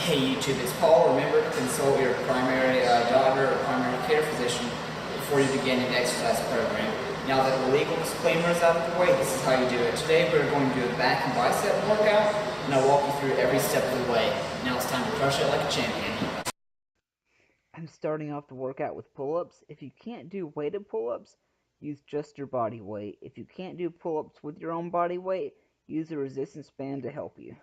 Hey YouTube, it's Paul. Remember to consult your primary doctor or primary care physician before you begin an exercise program. Now that the legal disclaimer is out of the way, this is how you do it. Today we're going to do a back and bicep workout, and I'll walk you through every step of the way. Now it's time to crush it like a champion. I'm starting off the workout with pull-ups. If you can't do weighted pull-ups, use just your body weight. If you can't do pull-ups with your own body weight, use a resistance band to help you.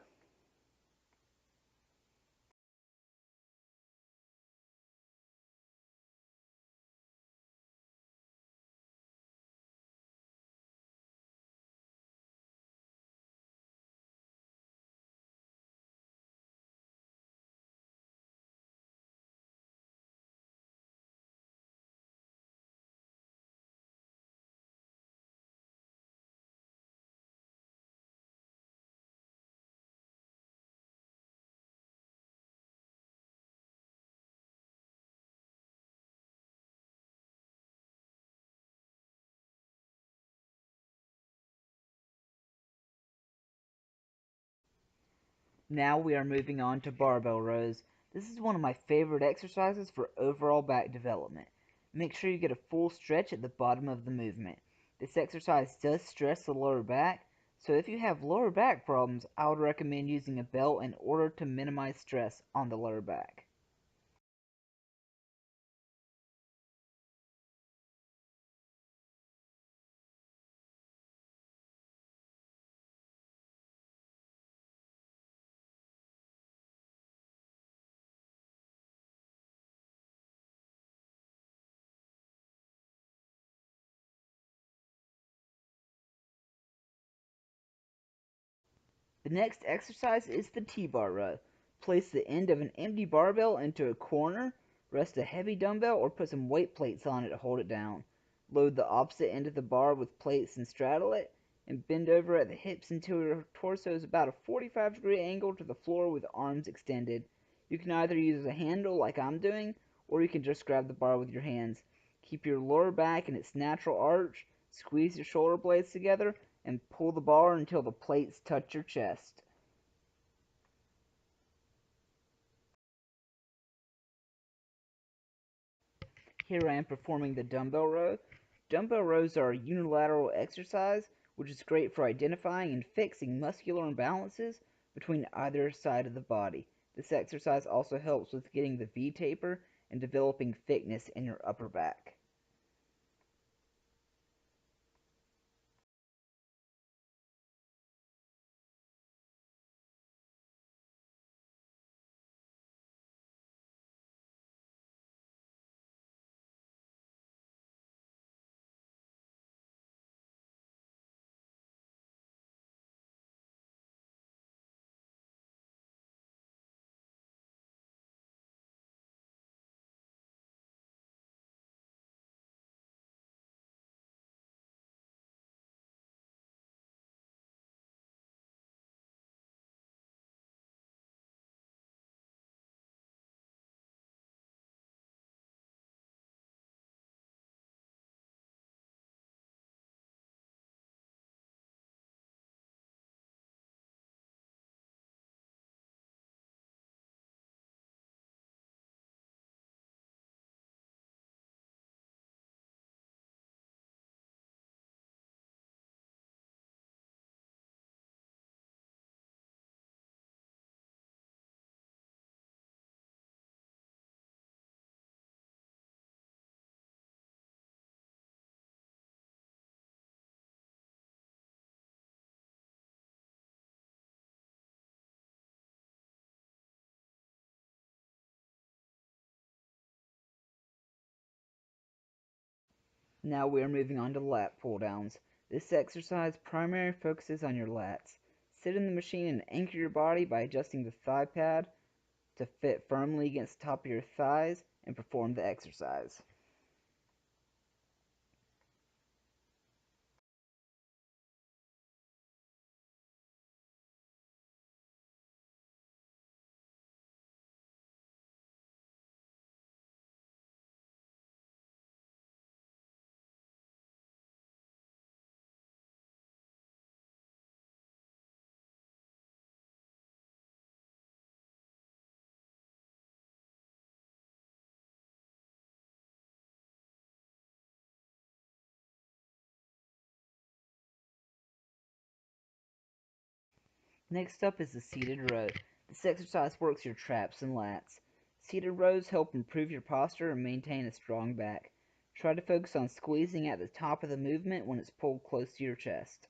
Now we are moving on to barbell rows. This is one of my favorite exercises for overall back development. Make sure you get a full stretch at the bottom of the movement. This exercise does stress the lower back, so if you have lower back problems, I would recommend using a belt in order to minimize stress on the lower back. The next exercise is the T-bar row. Place the end of an empty barbell into a corner, rest a heavy dumbbell or put some weight plates on it to hold it down. Load the opposite end of the bar with plates and straddle it, and bend over at the hips until your torso is about a 45-degree angle to the floor with arms extended. You can either use a handle like I'm doing, or you can just grab the bar with your hands. Keep your lower back in its natural arch, squeeze your shoulder blades together, and pull the bar until the plates touch your chest. Here I am performing the dumbbell row. Dumbbell rows are a unilateral exercise which is great for identifying and fixing muscular imbalances between either side of the body. This exercise also helps with getting the V-taper and developing thickness in your upper back. Now we are moving on to lat pull downs. This exercise primarily focuses on your lats. Sit in the machine and anchor your body by adjusting the thigh pad to fit firmly against the top of your thighs and perform the exercise. Next up is the seated row. This exercise works your traps and lats. Seated rows help improve your posture and maintain a strong back. Try to focus on squeezing at the top of the movement when it's pulled close to your chest.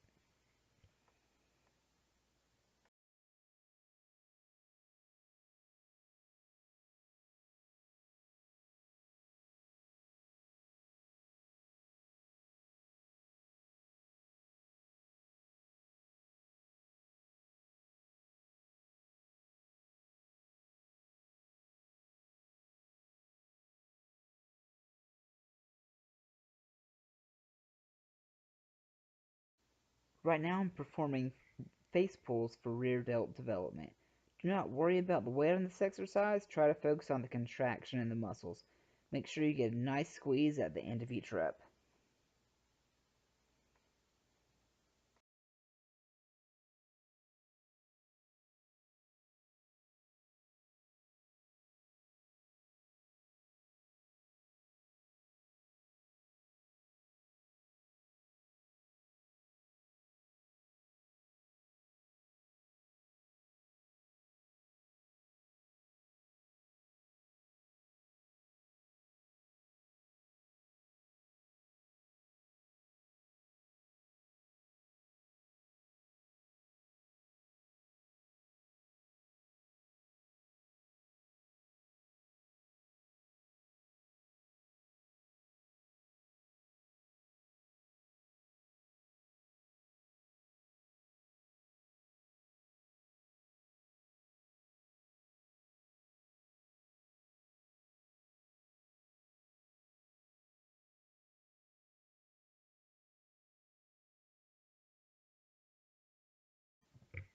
Right now I'm performing face pulls for rear delt development. Do not worry about the weight on this exercise, try to focus on the contraction in the muscles. Make sure you get a nice squeeze at the end of each rep.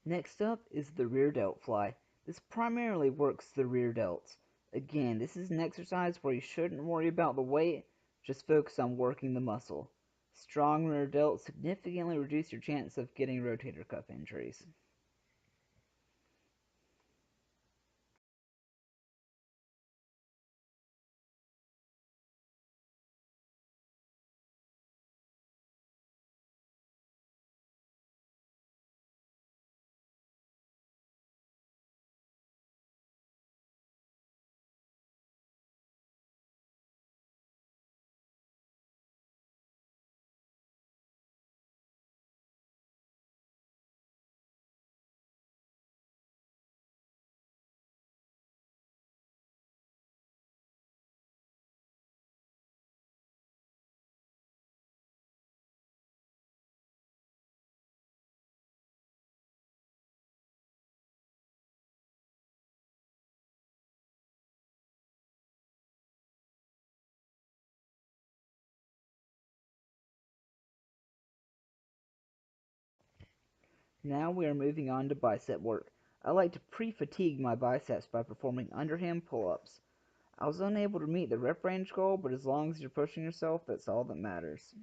Next up is the rear delt fly. This primarily works the rear delts. Again, this is an exercise where you shouldn't worry about the weight, just focus on working the muscle. Strong rear delts significantly reduce your chance of getting rotator cuff injuries. Now we are moving on to bicep work. I like to pre-fatigue my biceps by performing underhand pull-ups. I was unable to meet the rep range goal, but as long as you're pushing yourself, that's all that matters.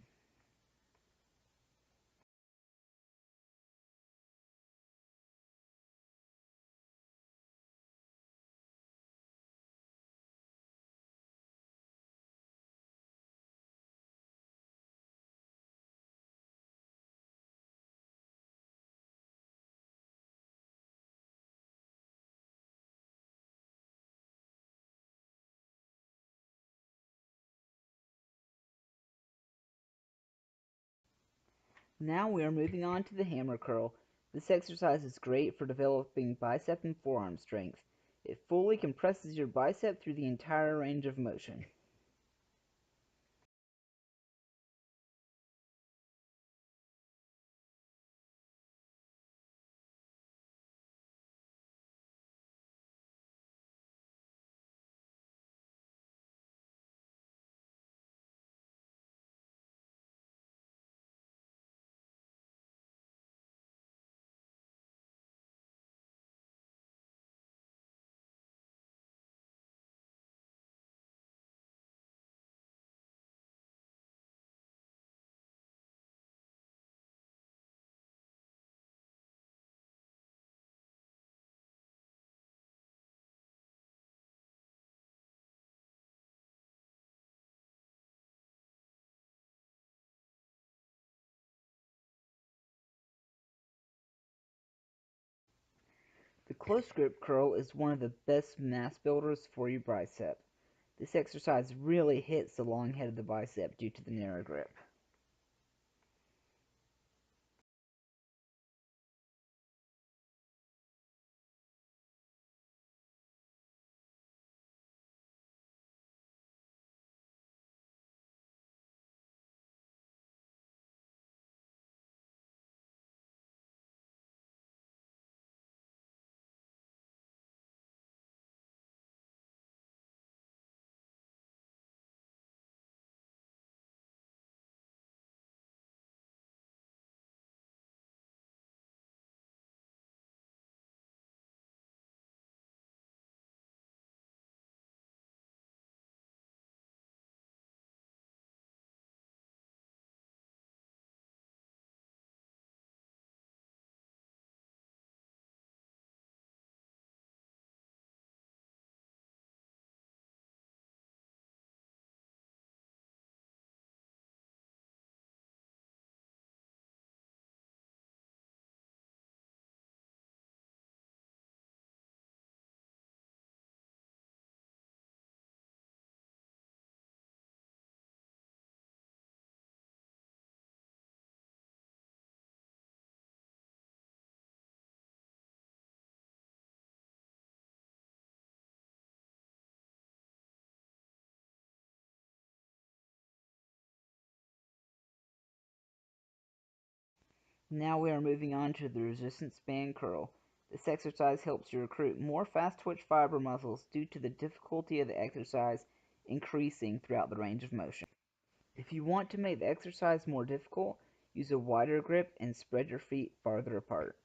Now we are moving on to the hammer curl. This exercise is great for developing bicep and forearm strength. It fully compresses your bicep through the entire range of motion. close grip curl is one of the best mass builders for your bicep. This exercise really hits the long head of the bicep due to the narrow grip. Now we are moving on to the resistance band curl. This exercise helps you recruit more fast twitch fiber muscles due to the difficulty of the exercise increasing throughout the range of motion. If you want to make the exercise more difficult, use a wider grip and spread your feet farther apart.